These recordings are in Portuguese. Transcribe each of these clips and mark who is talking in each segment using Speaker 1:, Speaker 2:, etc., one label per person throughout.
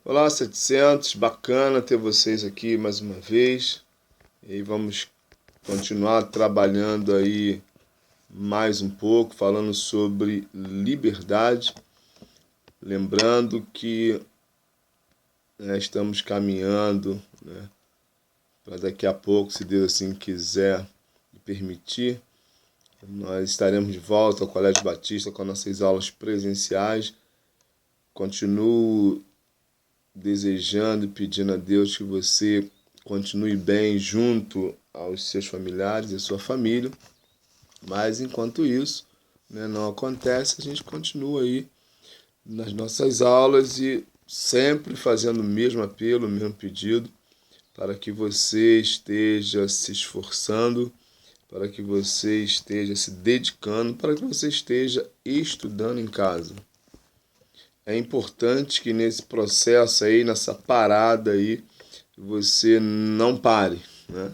Speaker 1: Olá, 700, bacana ter vocês aqui mais uma vez. E vamos continuar trabalhando aí mais um pouco, falando sobre liberdade. Lembrando que estamos caminhando, para daqui a pouco, se Deus assim quiser e permitir, nós estaremos de volta ao Colégio Batista com nossas aulas presenciais. Continuo desejando e pedindo a Deus que você continue bem junto aos seus familiares e sua família. Mas enquanto isso, não acontece, a gente continua aí nas nossas aulas e sempre fazendo o mesmo apelo, o mesmo pedido, para que você esteja se esforçando, para que você esteja se dedicando, para que você esteja estudando em casa. É importante que nesse processo aí, nessa parada aí, você não pare, né?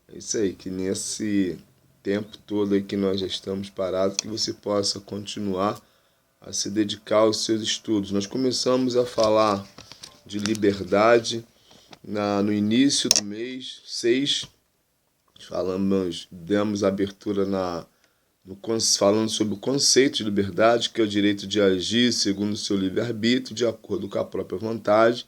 Speaker 1: É isso aí, que nesse tempo todo aí que nós já estamos parados, que você possa continuar a se dedicar aos seus estudos. Nós começamos a falar de liberdade no início do mês 6, demos abertura falando sobre o conceito de liberdade, que é o direito de agir segundo o seu livre-arbítrio, de acordo com a própria vontade.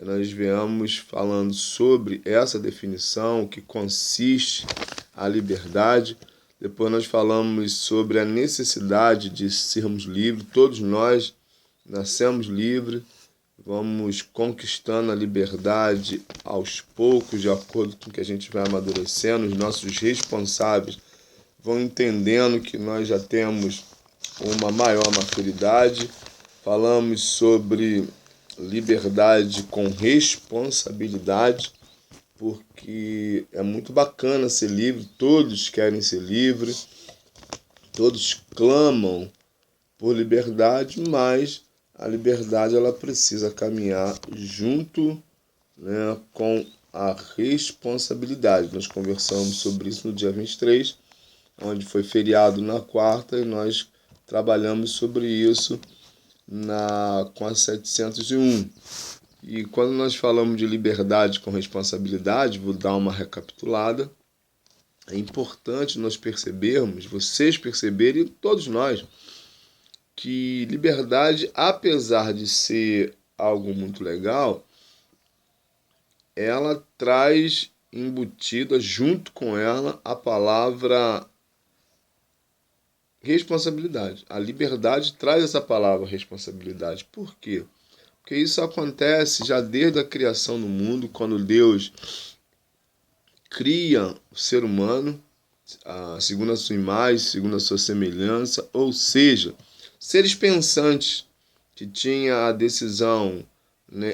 Speaker 1: Nós viemos falando sobre essa definição, o que consiste a liberdade. Depois nós falamos sobre a necessidade de sermos livres. Todos nós nascemos livres, vamos conquistando a liberdade aos poucos, de acordo com o que a gente vai amadurecendo. Os nossos responsáveis vão entendendo que nós já temos uma maior maturidade. Falamos sobre liberdade com responsabilidade, porque é muito bacana ser livre, todos querem ser livres, todos clamam por liberdade, mas a liberdade ela precisa caminhar junto, com a responsabilidade. Nós conversamos sobre isso no dia 23, onde foi feriado na quarta, e nós trabalhamos sobre isso com a 701. E quando nós falamos de liberdade com responsabilidade, vou dar uma recapitulada. É importante nós percebermos, vocês perceberem, e todos nós, que liberdade, apesar de ser algo muito legal, ela traz embutida junto com ela a palavra responsabilidade. A liberdade traz essa palavra responsabilidade. Por quê? Porque isso acontece já desde a criação do mundo, quando Deus cria o ser humano, segundo a sua imagem, segundo a sua semelhança, ou seja, seres pensantes que tinham a decisão,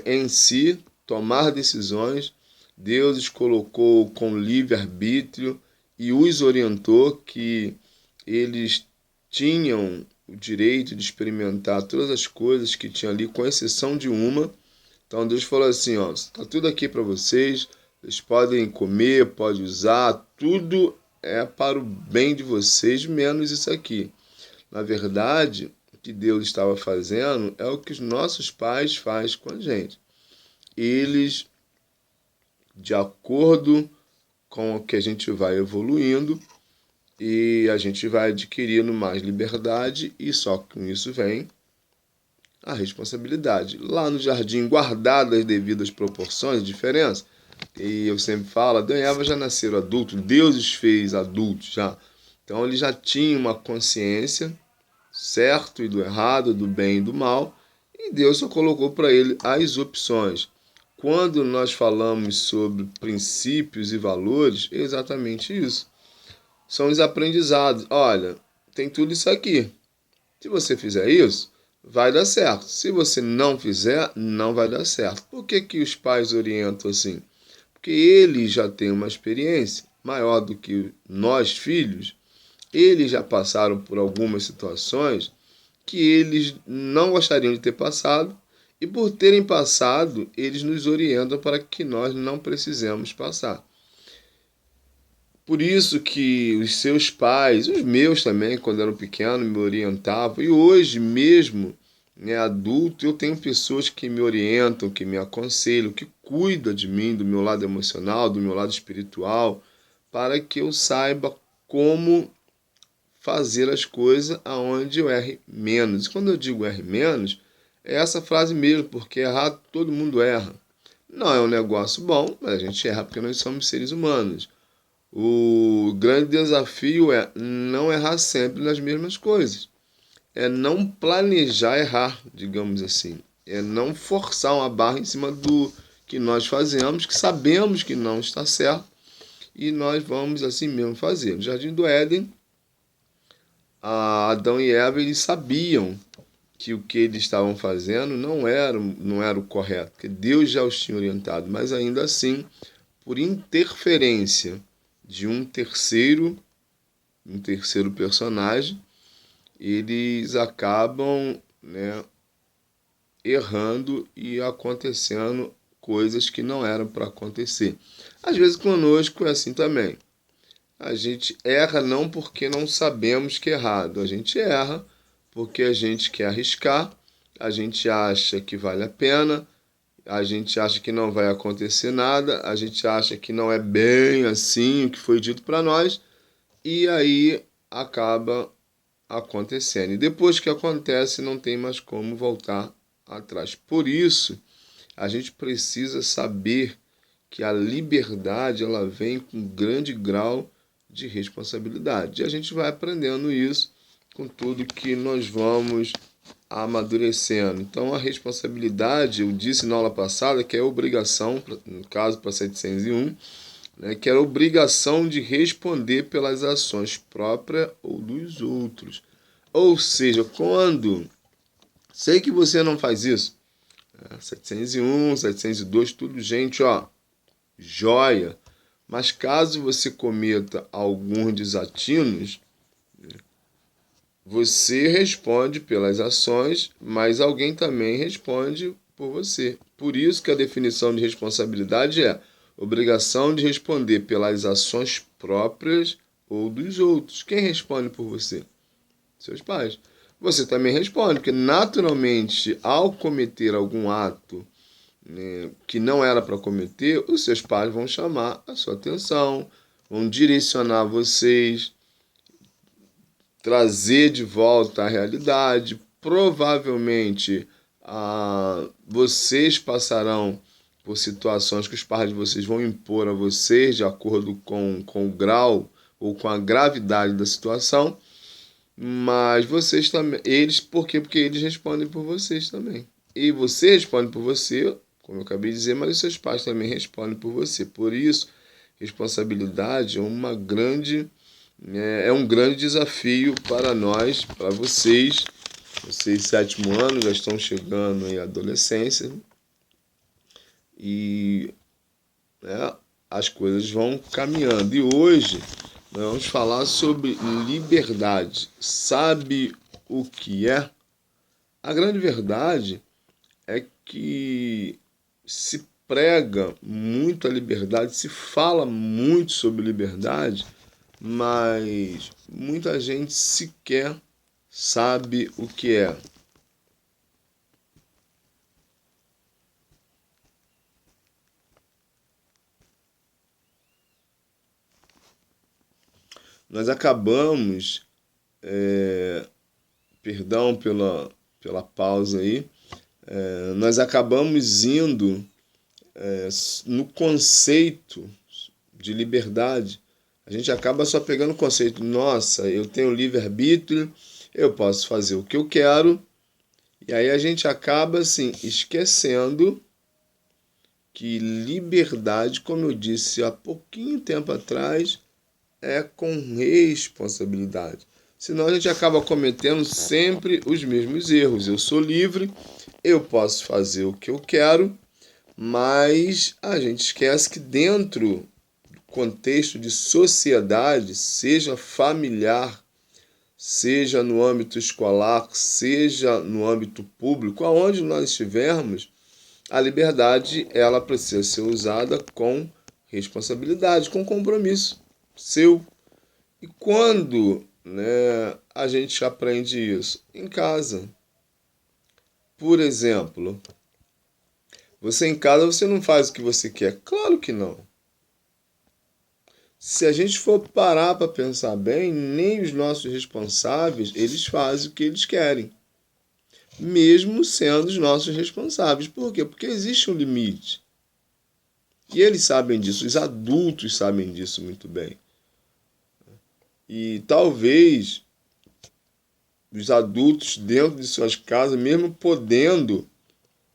Speaker 1: em si, tomar decisões. Deus os colocou com livre-arbítrio e os orientou que eles tinham o direito de experimentar todas as coisas que tinha ali, com exceção de uma. Então Deus falou assim, está tudo aqui para vocês, vocês podem comer, podem usar, tudo é para o bem de vocês, menos isso aqui. Na verdade, o que Deus estava fazendo é o que os nossos pais fazem com a gente. Eles, de acordo com o que a gente vai evoluindo, e a gente vai adquirindo mais liberdade, e só com isso vem a responsabilidade. Lá no jardim, guardadas as devidas proporções, diferença, e eu sempre falo, Adão e Eva já nasceram adultos, Deus os fez adultos já. Então eles já tinham uma consciência, certo e do errado, do bem e do mal, e Deus só colocou para ele as opções. Quando nós falamos sobre princípios e valores, é exatamente isso. São os aprendizados. Olha, tem tudo isso aqui. Se você fizer isso, vai dar certo. Se você não fizer, não vai dar certo. Por que os pais orientam assim? Porque eles já têm uma experiência maior do que nós, filhos. Eles já passaram por algumas situações que eles não gostariam de ter passado, e por terem passado, eles nos orientam para que nós não precisemos passar. Por isso que os seus pais, os meus também, quando eram pequenos, me orientavam, e hoje mesmo, né, adulto, eu tenho pessoas que me orientam, que me aconselham, que cuidam de mim, do meu lado emocional, do meu lado espiritual, para que eu saiba como fazer as coisas aonde eu erre menos. E quando eu digo erre menos, é essa frase mesmo, porque errar todo mundo erra. Não é um negócio bom, mas a gente erra porque nós somos seres humanos. O grande desafio é não errar sempre nas mesmas coisas. É não planejar errar, digamos assim. É não forçar uma barra em cima do que nós fazemos, que sabemos que não está certo, e nós vamos assim mesmo fazer. No Jardim do Éden, Adão e Eva eles sabiam que o que eles estavam fazendo não era o correto, porque Deus já os tinha orientado, mas ainda assim, por interferência de um terceiro personagem, eles acabam, né, errando e acontecendo coisas que não eram para acontecer. Às vezes conosco é assim também. A gente erra não porque não sabemos que é errado, a gente erra porque a gente quer arriscar, a gente acha que vale a pena, a gente acha que não vai acontecer nada, a gente acha que não é bem assim o que foi dito para nós, e aí acaba acontecendo. E depois que acontece, não tem mais como voltar atrás. Por isso, a gente precisa saber que a liberdade ela vem com um grande grau de responsabilidade. E a gente vai aprendendo isso com tudo que nós vamos amadurecendo. Então, a responsabilidade, eu disse na aula passada, que é obrigação, no caso para 701, né, que é a obrigação de responder pelas ações próprias ou dos outros. Ou seja, quando sei que você não faz isso, 701, 702, tudo gente, ó, joia. Mas caso você cometa alguns desatinos, você responde pelas ações, mas alguém também responde por você. Por isso que a definição de responsabilidade é obrigação de responder pelas ações próprias ou dos outros. Quem responde por você? Seus pais. Você também responde, porque naturalmente, ao cometer algum ato, né, que não era para cometer, os seus pais vão chamar a sua atenção, vão direcionar vocês, trazer de volta à realidade. Provavelmente vocês passarão por situações que os pais de vocês vão impor a vocês de acordo com o grau ou com a gravidade da situação, mas vocês também, eles, por quê? Porque eles respondem por vocês também. E você responde por você, como eu acabei de dizer, mas os seus pais também respondem por você. Por isso, responsabilidade é um grande desafio para nós, para vocês. Vocês, sétimo ano, já estão chegando em adolescência e, né, as coisas vão caminhando. E hoje nós vamos falar sobre liberdade. Sabe o que é? A grande verdade é que se prega muito a liberdade, se fala muito sobre liberdade, mas muita gente sequer sabe o que é. Nós acabamos, perdão pela pausa aí, nós acabamos indo no conceito de liberdade. A gente acaba só pegando o conceito, nossa, eu tenho livre-arbítrio, eu posso fazer o que eu quero, e aí a gente acaba assim esquecendo que liberdade, como eu disse há pouquinho tempo atrás, é com responsabilidade. Senão a gente acaba cometendo sempre os mesmos erros. Eu sou livre, eu posso fazer o que eu quero, mas a gente esquece que dentro do contexto de sociedade, seja familiar, seja no âmbito escolar, seja no âmbito público, aonde nós estivermos, a liberdade ela precisa ser usada com responsabilidade, com compromisso seu. E quando, né, a gente aprende isso? Em casa. Por exemplo, você em casa você não faz o que você quer? Claro que não. Se a gente for parar para pensar bem, nem os nossos responsáveis, eles fazem o que eles querem, mesmo sendo os nossos responsáveis. Por quê? Porque existe um limite. E eles sabem disso, os adultos sabem disso muito bem. E talvez os adultos dentro de suas casas, mesmo podendo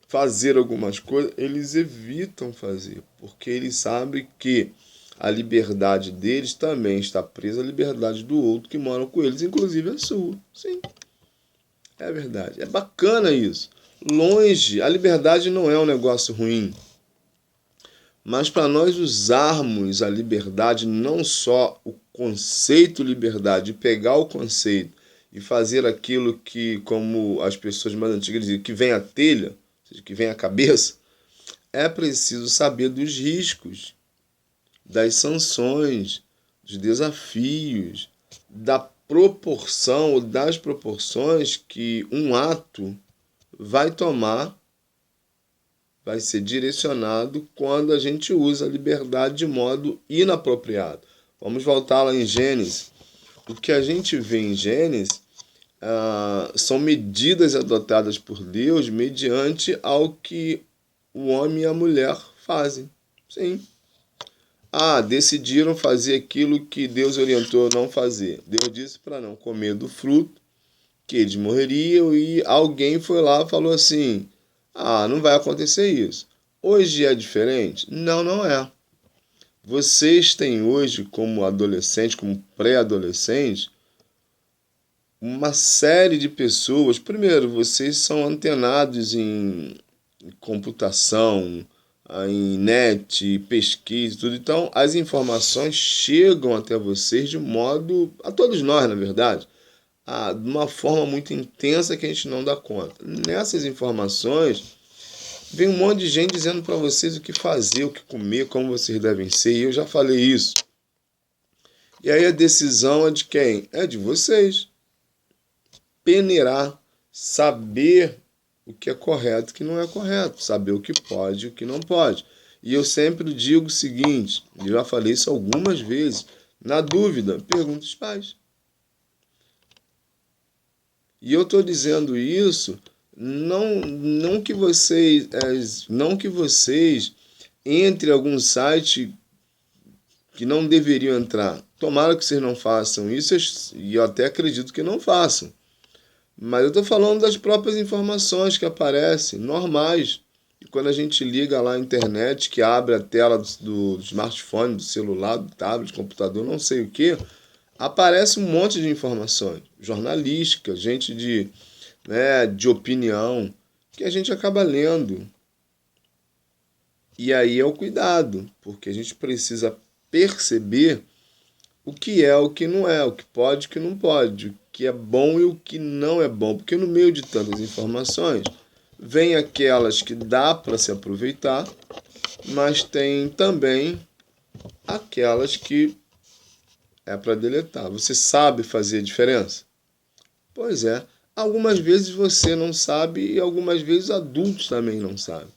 Speaker 1: fazer algumas coisas, eles evitam fazer, porque eles sabem que a liberdade deles também está presa à liberdade do outro que mora com eles, inclusive a sua. Sim, é verdade. É bacana isso. Longe, a liberdade não é um negócio ruim, mas para nós usarmos a liberdade, não só o conceito liberdade, pegar o conceito e fazer aquilo que, como as pessoas mais antigas diziam, que vem à telha, ou seja, que vem à cabeça, é preciso saber dos riscos, das sanções, dos desafios, da proporção ou das proporções que um ato vai tomar, vai ser direcionado quando a gente usa a liberdade de modo inapropriado. Vamos voltar lá em Gênesis. O que a gente vê em Gênesis são medidas adotadas por Deus mediante ao que o homem e a mulher fazem. Sim. Decidiram fazer aquilo que Deus orientou a não fazer. Deus disse para não comer do fruto, que eles morreriam, e alguém foi lá e falou assim: não vai acontecer isso. Hoje é diferente? Não, não é. Vocês têm hoje, como adolescente, como pré-adolescente, uma série de pessoas. Primeiro, vocês são antenados em computação, em net, pesquisa, tudo. Então, as informações chegam até vocês de modo, a todos nós, na verdade, de uma forma muito intensa que a gente não dá conta. Nessas informações, vem um monte de gente dizendo para vocês o que fazer, o que comer, como vocês devem ser, e eu já falei isso. E aí a decisão é de quem? É de vocês. Peneirar, saber o que é correto e o que não é correto, saber o que pode e o que não pode. E eu sempre digo o seguinte, eu já falei isso algumas vezes, na dúvida, pergunta os pais. E eu estou dizendo isso não que vocês entrem em algum site que não deveriam entrar. Tomara que vocês não façam isso, e eu até acredito que não façam. Mas eu estou falando das próprias informações que aparecem, normais. E quando a gente liga lá a internet, que abre a tela do smartphone, do celular, do tablet, do computador, não sei o que, aparece um monte de informações jornalísticas, gente de opinião, que a gente acaba lendo. E aí é o cuidado, porque a gente precisa perceber o que é, o que não é, o que pode e o que não pode, o que é bom e o que não é bom. Porque no meio de tantas informações, vem aquelas que dá para se aproveitar, mas tem também aquelas que é para deletar. Você sabe fazer a diferença? Pois é. Algumas vezes você não sabe e algumas vezes adultos também não sabem.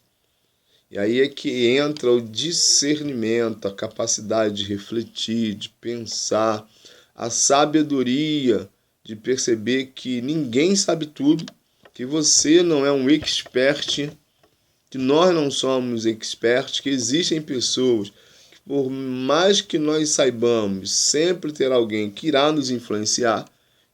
Speaker 1: E aí é que entra o discernimento, a capacidade de refletir, de pensar, a sabedoria de perceber que ninguém sabe tudo, que você não é um expert, que nós não somos experts, que existem pessoas que, por mais que nós saibamos, sempre terá alguém que irá nos influenciar.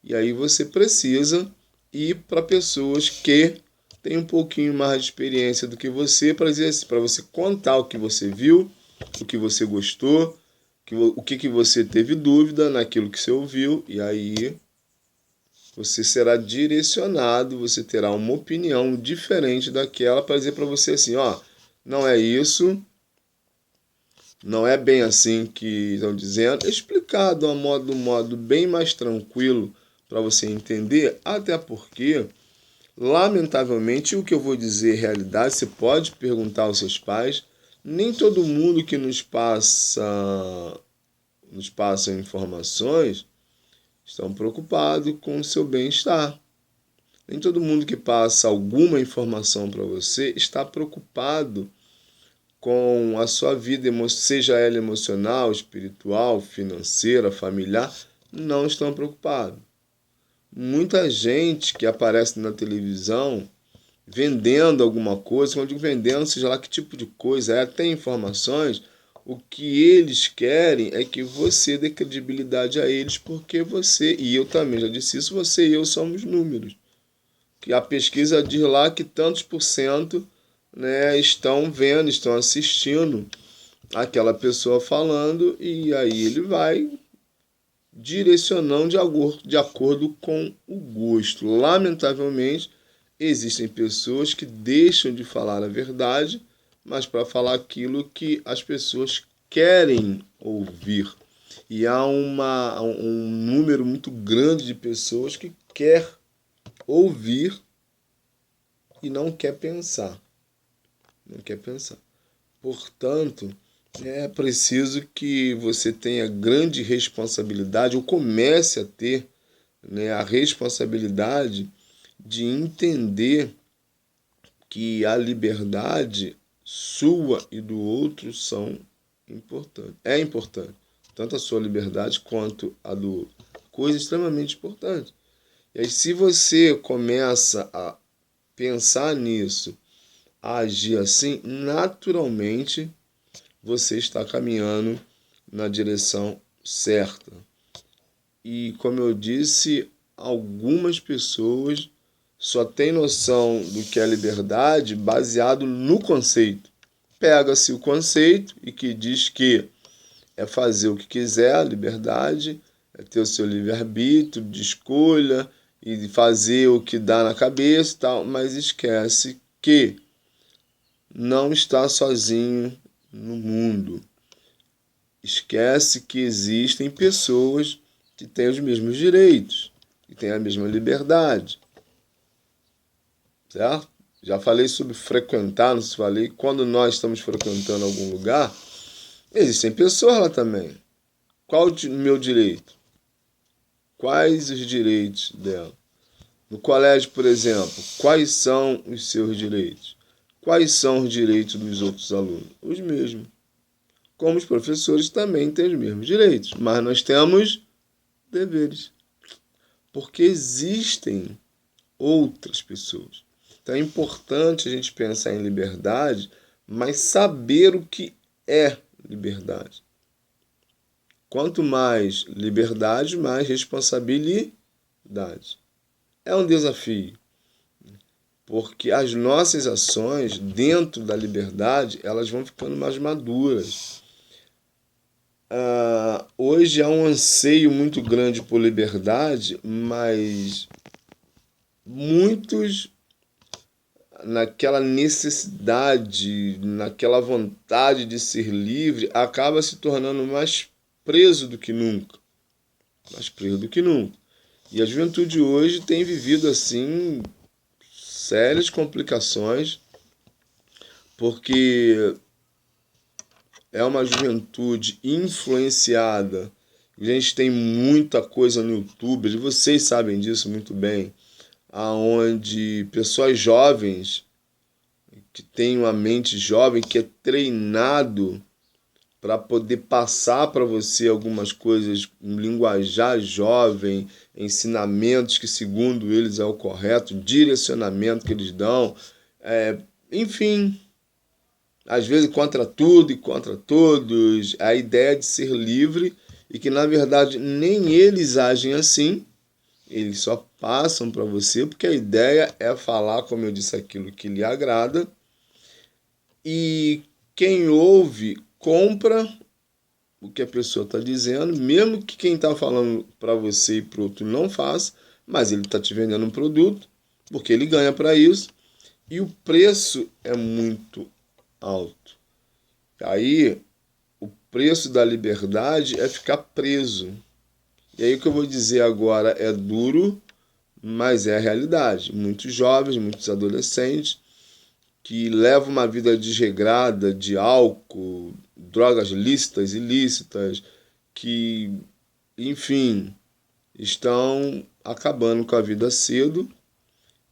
Speaker 1: E aí você precisa ir para pessoas que têm um pouquinho mais de experiência do que você, para você contar o que você viu, o que você gostou, o que você teve dúvida naquilo que você ouviu, e aí você será direcionado, você terá uma opinião diferente daquela para dizer para você assim, não é isso, não é bem assim que estão dizendo, explicar de um modo bem mais tranquilo para você entender, até porque, lamentavelmente, o que eu vou dizer é realidade, você pode perguntar aos seus pais, nem todo mundo que nos passa informações estão preocupados com o seu bem-estar. Nem todo mundo que passa alguma informação para você está preocupado com a sua vida, seja ela emocional, espiritual, financeira, familiar, não estão preocupados. Muita gente que aparece na televisão vendendo alguma coisa, quando eu digo vendendo, seja lá que tipo de coisa, até informações, o que eles querem é que você dê credibilidade a eles, porque você, e eu também já disse isso, você e eu somos números. Que a pesquisa diz lá que tantos por cento, né, estão vendo, estão assistindo aquela pessoa falando, e aí ele vai direcionando de acordo com o gosto. Lamentavelmente, existem pessoas que deixam de falar a verdade, mas para falar aquilo que as pessoas querem ouvir. E há um número muito grande de pessoas que quer ouvir e não quer pensar. Não quer pensar. Portanto, é preciso que você tenha grande responsabilidade, ou comece a ter, né, a responsabilidade de entender que a liberdade sua e do outro são importantes. É importante. Tanto a sua liberdade quanto a do outro. Coisa extremamente importante. E aí, se você começa a pensar nisso, a agir assim, naturalmente você está caminhando na direção certa. E como eu disse, algumas pessoas só têm noção do que é liberdade baseado no conceito. Pega-se o conceito e que diz que é fazer o que quiser, a liberdade, é ter o seu livre-arbítrio de escolha e fazer o que dá na cabeça e tal, mas esquece que não está sozinho no mundo. Esquece que existem pessoas que têm os mesmos direitos, que têm a mesma liberdade, certo? Já falei sobre frequentar, não se falei, quando nós estamos frequentando algum lugar, existem pessoas lá também. Qual o meu direito? Quais os direitos dela? No colégio, por exemplo, quais são os seus direitos? Quais são os direitos dos outros alunos? Os mesmos. Como os professores também têm os mesmos direitos, mas nós temos deveres, porque existem outras pessoas. Então é importante a gente pensar em liberdade, mas saber o que é liberdade. Quanto mais liberdade, mais responsabilidade. É um desafio, porque as nossas ações dentro da liberdade, elas vão ficando mais maduras. Hoje há um anseio muito grande por liberdade, mas muitos, naquela necessidade, naquela vontade de ser livre, acaba se tornando mais preso do que nunca. Mais preso do que nunca. E a juventude hoje tem vivido assim sérias complicações, porque é uma juventude influenciada. A gente tem muita coisa no YouTube, e vocês sabem disso muito bem, aonde pessoas jovens que têm uma mente jovem, que é treinado para poder passar para você algumas coisas, um linguajar jovem, ensinamentos que segundo eles é o correto, direcionamento que eles dão, enfim, às vezes contra tudo e contra todos, a ideia de ser livre e que na verdade nem eles agem assim, eles só passam para você porque a ideia é falar, como eu disse, aquilo que lhe agrada, e quem ouve compra o que a pessoa está dizendo, mesmo que quem está falando para você e para o outro não faça, mas ele está te vendendo um produto, porque ele ganha para isso, e o preço é muito alto. Aí, o preço da liberdade é ficar preso. E aí o que eu vou dizer agora é duro, mas é a realidade. Muitos jovens, muitos adolescentes que levam uma vida desregrada de álcool, drogas lícitas, ilícitas, que, enfim, estão acabando com a vida cedo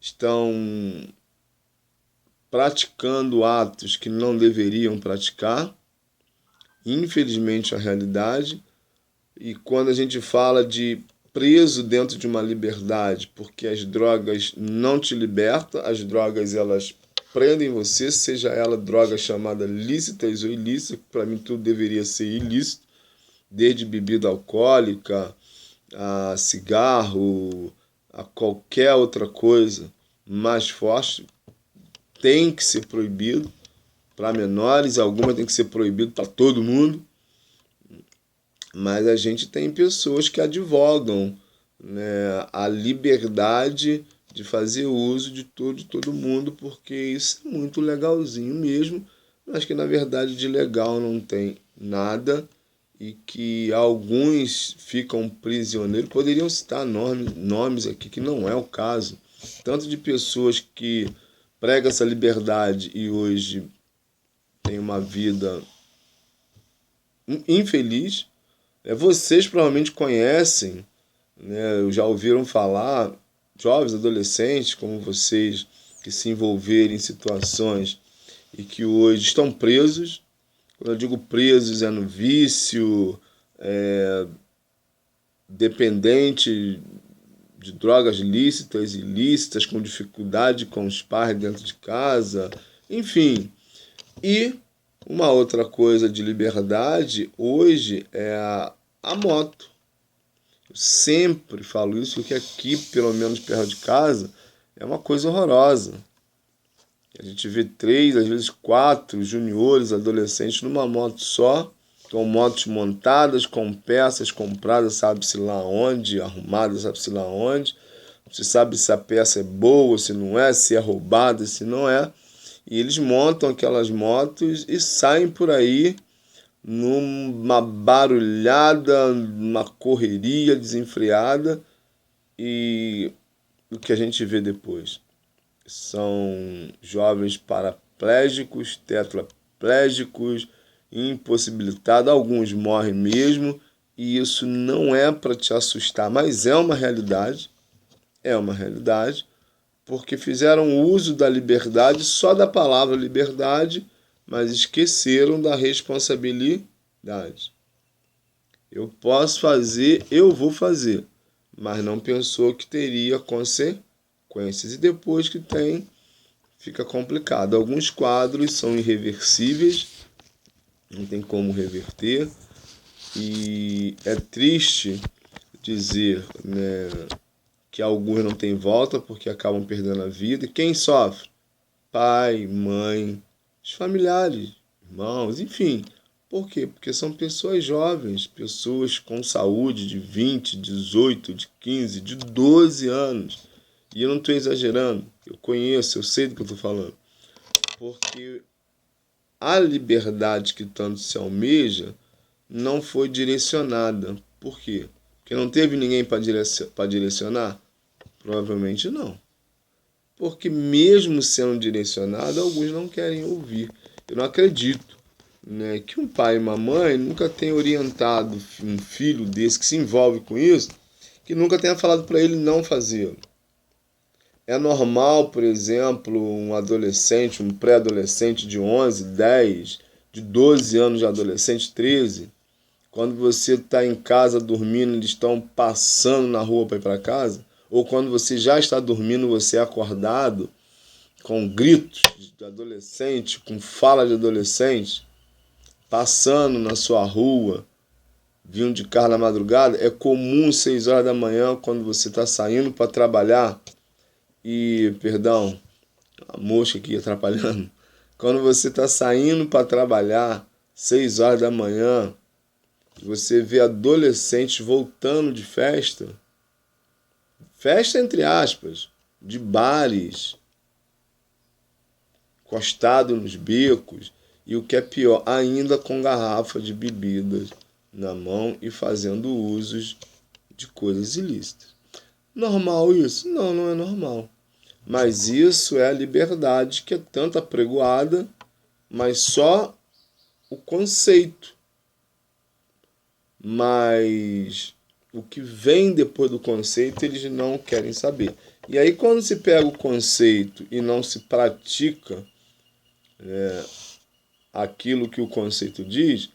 Speaker 1: estão praticando atos que não deveriam praticar, infelizmente é a realidade. E quando a gente fala de preso dentro de uma liberdade, porque as drogas não te libertam, as drogas elas prendem você, seja ela droga chamada lícitas ou ilícitas, para mim tudo deveria ser ilícito, desde bebida alcoólica, a cigarro, a qualquer outra coisa mais forte, tem que ser proibido para menores, alguma tem que ser proibido para todo mundo, mas a gente tem pessoas que advogam, né, a liberdade de fazer uso de todo mundo, porque isso é muito legalzinho mesmo, mas que na verdade de legal não tem nada e que alguns ficam prisioneiros. Poderiam citar nomes aqui, que não é o caso, tanto de pessoas que pregam essa liberdade e hoje têm uma vida infeliz. Vocês provavelmente conhecem, né, já ouviram falar, jovens, adolescentes como vocês, que se envolveram em situações e que hoje estão presos. Quando eu digo presos, é no vício, dependente de drogas lícitas, ilícitas, com dificuldade com os pais dentro de casa, enfim. E uma outra coisa de liberdade hoje é a moto. Eu sempre falo isso, porque aqui, pelo menos perto de casa, é uma coisa horrorosa. A gente vê 3, às vezes 4 juniores, adolescentes numa moto só, com motos montadas, com peças compradas, sabe-se lá onde, arrumadas, sabe-se lá onde. Você sabe se a peça é boa, se não é, se é roubada, se não é. E eles montam aquelas motos e saem por aí numa barulhada, numa correria desenfreada. E o que a gente vê depois são jovens paraplégicos, tetraplégicos, impossibilitados, alguns morrem mesmo, e isso não é para te assustar, mas é uma realidade, porque fizeram uso da liberdade, só da palavra liberdade, mas esqueceram da responsabilidade. Eu posso fazer, eu vou fazer, mas não pensou que teria consequências. E depois que tem, fica complicado. Alguns quadros são irreversíveis, não tem como reverter, e é triste dizer, né, que alguns não têm volta porque acabam perdendo a vida. E quem sofre? Pai, mãe, os familiares, irmãos, enfim. Por quê? Porque são pessoas jovens, pessoas com saúde de 20, 18, de 15, de 12 anos. E eu não estou exagerando, eu conheço, eu sei do que eu estou falando. Porque a liberdade que tanto se almeja não foi direcionada. Por quê? Porque não teve ninguém para direcionar? Provavelmente não. Porque mesmo sendo direcionado, alguns não querem ouvir. Eu não acredito, né, que um pai e uma mãe nunca tenham orientado um filho desse que se envolve com isso, que nunca tenha falado para ele não fazê-lo. É normal, por exemplo, um adolescente, um pré-adolescente de 11, 10, de 12 anos de adolescente, 13, quando você está em casa dormindo, eles estão passando na rua para ir para casa, ou quando você já está dormindo, você é acordado com gritos de adolescente, com fala de adolescente, passando na sua rua, vindo de carro na madrugada. É comum 6 horas da manhã, quando você está saindo para trabalhar, e, perdão, a mosca aqui atrapalhando, quando você está saindo para trabalhar, 6 horas da manhã, você vê adolescentes voltando de festa, festa entre aspas, de bares, encostado nos becos, e o que é pior, ainda com garrafa de bebidas na mão e fazendo usos de coisas ilícitas. Normal isso? Não, não é normal. Mas isso é a liberdade que é tanto apregoada, mas só o conceito. Mas o que vem depois do conceito eles não querem saber. E aí, quando se pega o conceito e não se pratica aquilo que o conceito diz,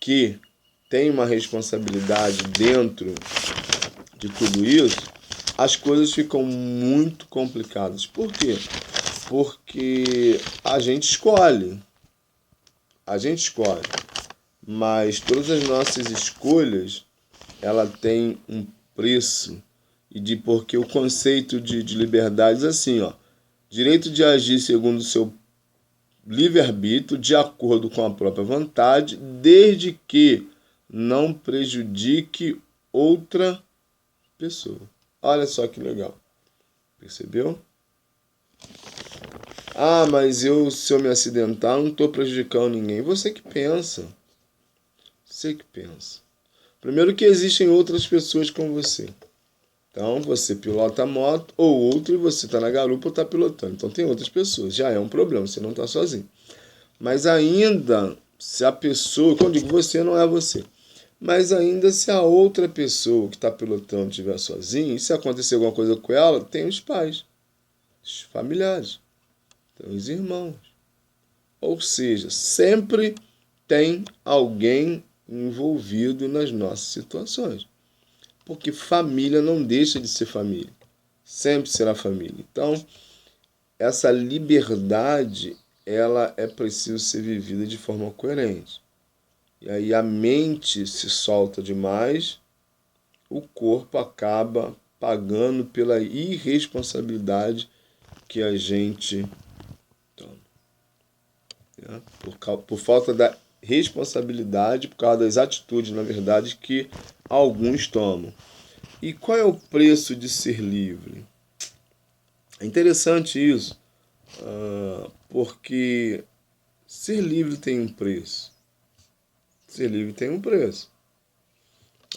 Speaker 1: que tem uma responsabilidade dentro de tudo isso, as coisas ficam muito complicadas. Por quê? Porque a gente escolhe, mas todas as nossas escolhas, ela tem um preço. Porque o conceito de liberdade é assim, ó, direito de agir segundo o seu livre-arbítrio, de acordo com a própria vontade, desde que não prejudique outra pessoa. Olha só que legal. Percebeu? Ah, mas se eu me acidentar, não estou prejudicando ninguém. Você que pensa. Você que pensa. Primeiro que existem outras pessoas com você. Então, você pilota a moto, ou outro, e você está na garupa ou está pilotando. Então, tem outras pessoas. Já é um problema, você não está sozinho. Mas ainda, se a pessoa... Quando eu digo você, não é você. Mas ainda se a outra pessoa que está pilotando estiver sozinha, e se acontecer alguma coisa com ela, tem os pais, os familiares, tem os irmãos. Ou seja, sempre tem alguém envolvido nas nossas situações. Porque família não deixa de ser família. Sempre será família. Então, essa liberdade, ela é preciso ser vivida de forma coerente. E aí a mente se solta demais, o corpo acaba pagando pela irresponsabilidade que a gente toma. Por falta da responsabilidade, por causa das atitudes, na verdade, que alguns tomam. E qual é o preço de ser livre? É interessante isso, porque ser livre tem um preço. Ser livre tem um preço.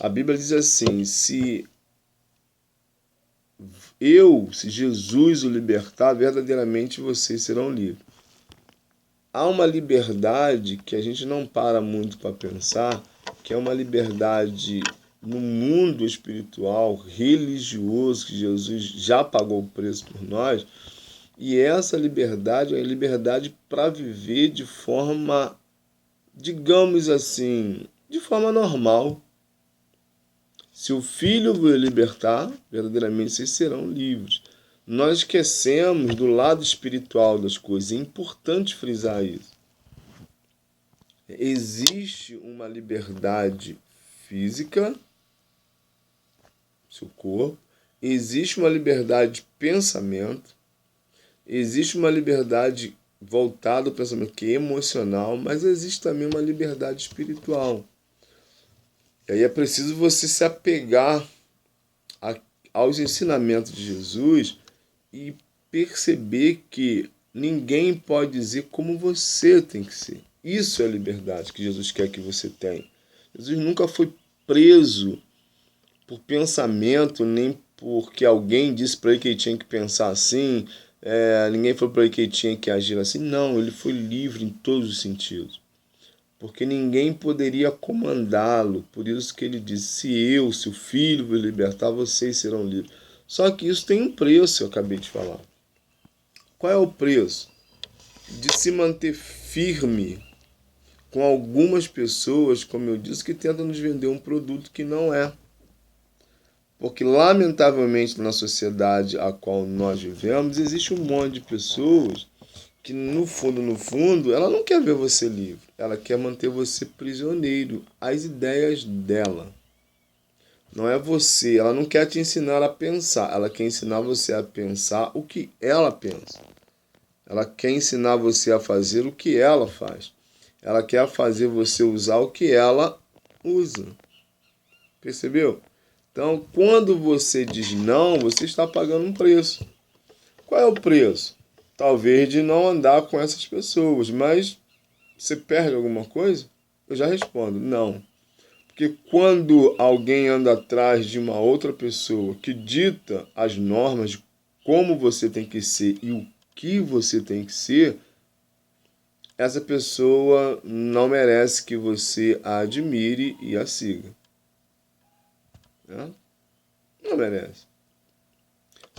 Speaker 1: A Bíblia diz assim: se Jesus o libertar, verdadeiramente vocês serão livres. Há uma liberdade que a gente não para muito para pensar, que é uma liberdade no mundo espiritual, religioso, que Jesus já pagou o preço por nós, e essa liberdade é a liberdade para viver de forma, digamos assim, de forma normal. Se o Filho vos libertar, verdadeiramente vocês serão livres. Nós esquecemos do lado espiritual das coisas. É importante frisar isso. Existe uma liberdade física, seu corpo. Existe uma liberdade de pensamento. Existe uma liberdade voltada ao pensamento que é emocional, mas existe também uma liberdade espiritual. E aí é preciso você se apegar aos ensinamentos de Jesus e perceber que ninguém pode dizer como você tem que ser. Isso é a liberdade que Jesus quer que você tenha. Jesus nunca foi preso por pensamento, nem porque alguém disse para ele que ele tinha que pensar assim, ninguém falou para ele que ele tinha que agir assim. Não, ele foi livre em todos os sentidos. Porque ninguém poderia comandá-lo. Por isso que ele disse: se o Filho vos libertar, vocês serão livres. Só que isso tem um preço, eu acabei de falar. Qual é o preço? De se manter firme com algumas pessoas, como eu disse, que tentam nos vender um produto que não é. Porque, lamentavelmente, na sociedade a qual nós vivemos, existe um monte de pessoas que, no fundo, ela não quer ver você livre. Ela quer manter você prisioneiro às ideias dela. Não é você. Ela não quer te ensinar a pensar. Ela quer ensinar você a pensar o que ela pensa. Ela quer ensinar você a fazer o que ela faz. Ela quer fazer você usar o que ela usa. Percebeu? Então, quando você diz não, você está pagando um preço. Qual é o preço? Talvez de não andar com essas pessoas, mas você perde alguma coisa? Eu já respondo, não. Porque quando alguém anda atrás de uma outra pessoa que dita as normas de como você tem que ser e o que você tem que ser, essa pessoa não merece que você a admire e a siga. Né? Não merece.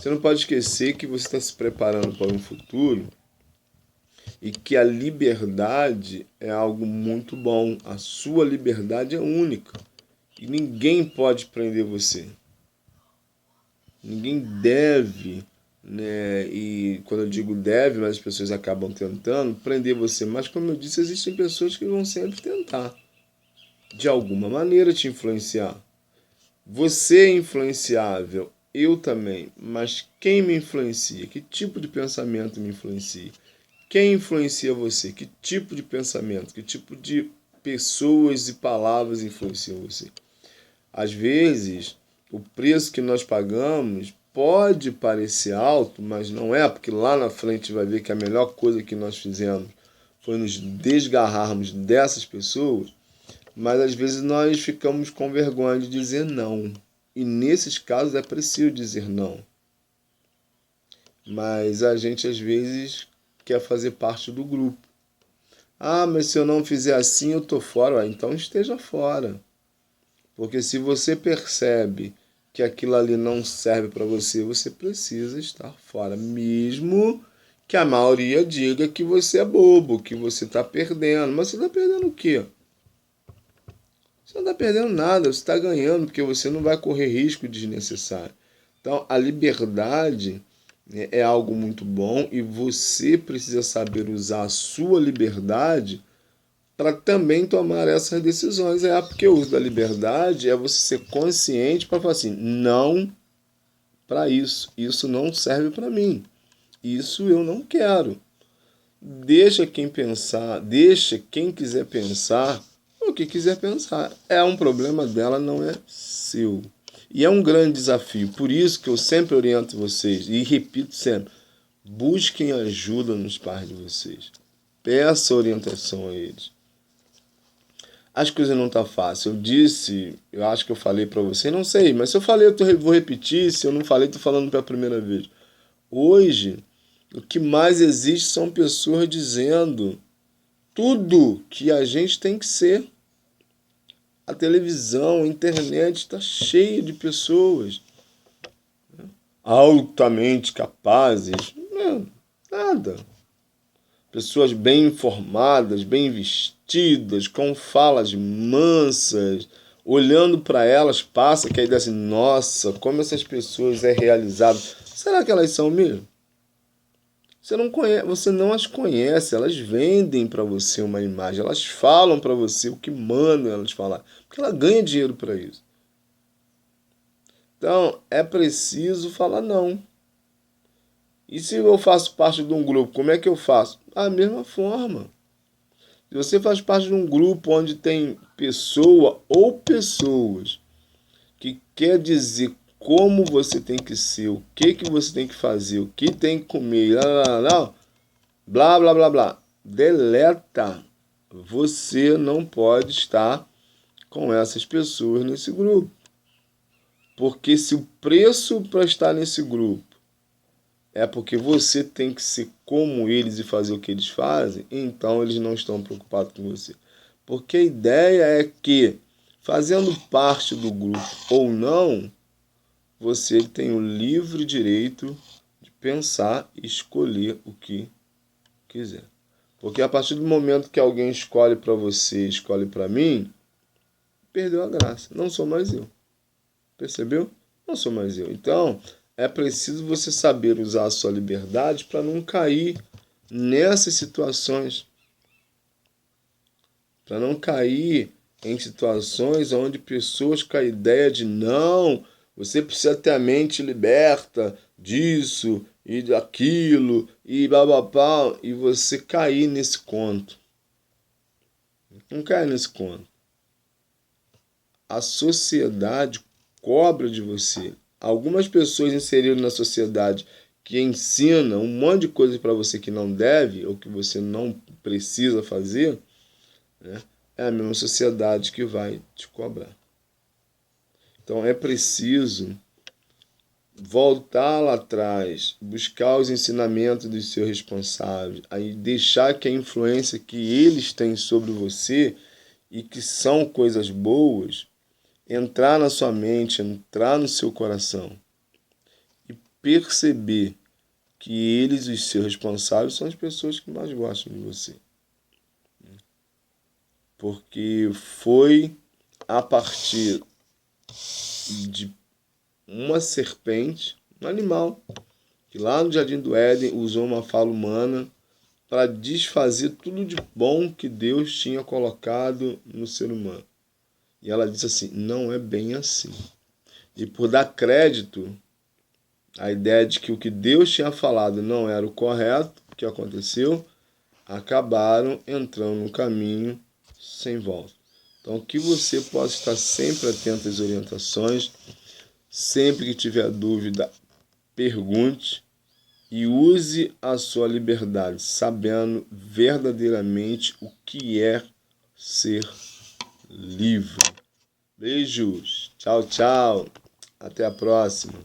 Speaker 1: Você não pode esquecer que você está se preparando para um futuro e que a liberdade é algo muito bom. A sua liberdade é única e ninguém pode prender você. Ninguém deve, né? E quando eu digo deve, mas as pessoas acabam tentando prender você. Mas como eu disse, existem pessoas que vão sempre tentar, de alguma maneira, te influenciar. Você é influenciável, eu também. Mas quem me influencia? Que tipo de pensamento me influencia? Quem influencia você? Que tipo de pensamento? Que tipo de pessoas e palavras influenciam você? Às vezes, o preço que nós pagamos pode parecer alto, mas não é, porque lá na frente vai ver que a melhor coisa que nós fizemos foi nos desgarrarmos dessas pessoas, mas às vezes nós ficamos com vergonha de dizer não. E nesses casos é preciso dizer não. Mas a gente às vezes quer fazer parte do grupo. Ah, mas se eu não fizer assim, eu tô fora. Ué, então esteja fora. Porque se você percebe que aquilo ali não serve para você, você precisa estar fora. Mesmo que a maioria diga que você é bobo, que você está perdendo. Mas você está perdendo o quê? Você não está perdendo nada, você está ganhando, porque você não vai correr risco desnecessário. Então, a liberdade, né, é algo muito bom e você precisa saber usar a sua liberdade para também tomar essas decisões. É porque o uso da liberdade é você ser consciente para falar assim, não para isso, isso não serve para mim, isso eu não quero. Deixa quem pensar, deixa quem quiser pensar o que quiser pensar. É um problema dela, não é seu. E é um grande desafio. Por isso que eu sempre oriento vocês, e repito sempre, busquem ajuda nos pais de vocês. Peça orientação a eles. As coisas não tá fácil. Eu disse, eu acho que eu falei para você, não sei, mas se eu falei, vou repetir. Se eu não falei, tô falando pela primeira vez. Hoje, o que mais existe são pessoas dizendo tudo que a gente tem que ser. A televisão, a internet está cheia de pessoas altamente capazes. Não, nada. Pessoas bem informadas, bem vestidas, com falas mansas, olhando para elas, passa que a ideia assim, nossa, como essas pessoas é realizado. Será que elas são mesmo? Você não conhece, você não as conhece, elas vendem para você uma imagem, elas falam para você o que mandam elas falar, porque ela ganha dinheiro para isso. Então, é preciso falar não. E se eu faço parte de um grupo, como é que eu faço? Da mesma forma. Se você faz parte de um grupo onde tem pessoa ou pessoas que quer dizer como você tem que ser, o que você tem que fazer, o que tem que comer, blá, blá, blá, blá. Deleta. Você não pode estar com essas pessoas nesse grupo. Porque se o preço para estar nesse grupo é porque você tem que ser como eles e fazer o que eles fazem, então eles não estão preocupados com você. Porque a ideia é que, fazendo parte do grupo ou não, você tem o livre direito de pensar e escolher o que quiser. Porque a partir do momento que alguém escolhe para você, escolhe para mim, perdeu a graça. Não sou mais eu. Percebeu? Não sou mais eu. Então, é preciso você saber usar a sua liberdade para não cair nessas situações. Para não cair em situações onde pessoas com a ideia de não, você precisa ter a mente liberta disso e daquilo e bababá, e você cair nesse conto. Não caia nesse conto. A sociedade cobra de você. Algumas pessoas inseridas na sociedade que ensinam um monte de coisa para você que não deve ou que você não precisa fazer, né? É a mesma sociedade que vai te cobrar. Então é preciso voltar lá atrás, buscar os ensinamentos dos seus responsáveis, aí deixar que a influência que eles têm sobre você e que são coisas boas, entrar na sua mente, entrar no seu coração. E perceber que eles, os seus responsáveis, são as pessoas que mais gostam de você. Porque foi a partir de uma serpente, um animal, que lá no Jardim do Éden usou uma fala humana para desfazer tudo de bom que Deus tinha colocado no ser humano. E ela disse assim: não é bem assim. E por dar crédito à ideia de que o que Deus tinha falado não era o correto, o que aconteceu? Acabaram entrando no caminho sem volta. Então, que você possa estar sempre atento às orientações, sempre que tiver dúvida, pergunte e use a sua liberdade, sabendo verdadeiramente o que é ser livre. Beijos. Tchau, tchau. Até a próxima.